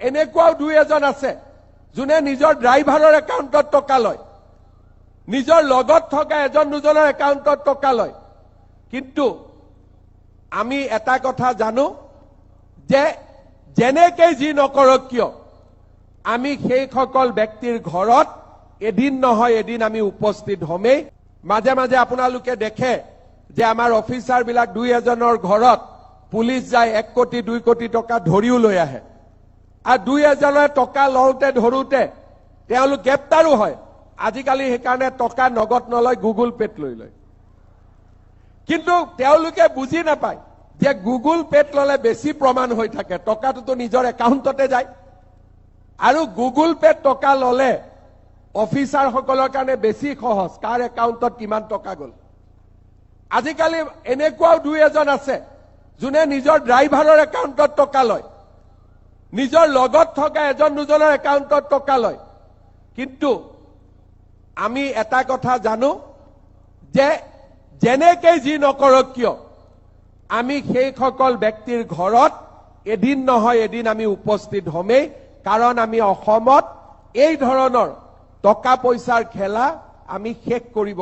এনেকুৱাও দুই এজন আছে যোনে নিজৰ ড্ৰাইভাৰৰ একাউণ্টত টকা লয়, নিজৰ লগত থকা এজন দুজনৰ একাউণ্টত টকা লয়। কিন্তু আমি এটা কথা জানো যে যেনেকৈ যি নকৰক কিয় আমি সেইসকল ব্যক্তিৰ ঘৰত এদিন নহয় এদিন আমি উপস্থিত হমেই। মাজে মাজে আপোনালোকে দেখে যে আমাৰ অফিচাৰবিলাক দুই এজনৰ ঘৰত পুলিচ যায় 1 কোটি 2 কোটি টকা ধৰিও লৈ আহে, আৰু দুই এজনে টকা লওঁতে ধৰোতে তেওঁলোক গ্ৰেপ্তাৰো হয়। আজিকালি সেইকাৰণে টকা নগদ নলয়, গুগল পেত লৈ লয়। কিন্তু তেওঁলোকে বুজি নাপায় যে গুগল পেত ললে বেছি প্ৰমাণ হৈ থাকে, টকাটোতো নিজৰ একাউণ্টতে যায়। আৰু গুগল পেত টকা ললে অফিচাৰসকলৰ কাৰণে বেছি সহজ, কাৰ একাউণ্টত কিমান টকা গ'ল। আজিকালি এনেকুৱাও দুই এজন আছে যোনে নিজৰ ড্ৰাইভাৰৰ একাউণ্টত টকা লয়, নিজৰ লগত থকা এজন দুজনৰ একাউণ্টত টকা লয়। কিন্তু আমি এটা কথা জানো যে যেনেকৈ যি নকৰক কিয় আমি সেইসকল ব্যক্তিৰ ঘৰত এদিন নহয় এদিন আমি উপস্থিত হমেই। কাৰণ আমি অসমত এই ধৰণৰ টকা পইচাৰ খেলা আমি শেষ কৰিব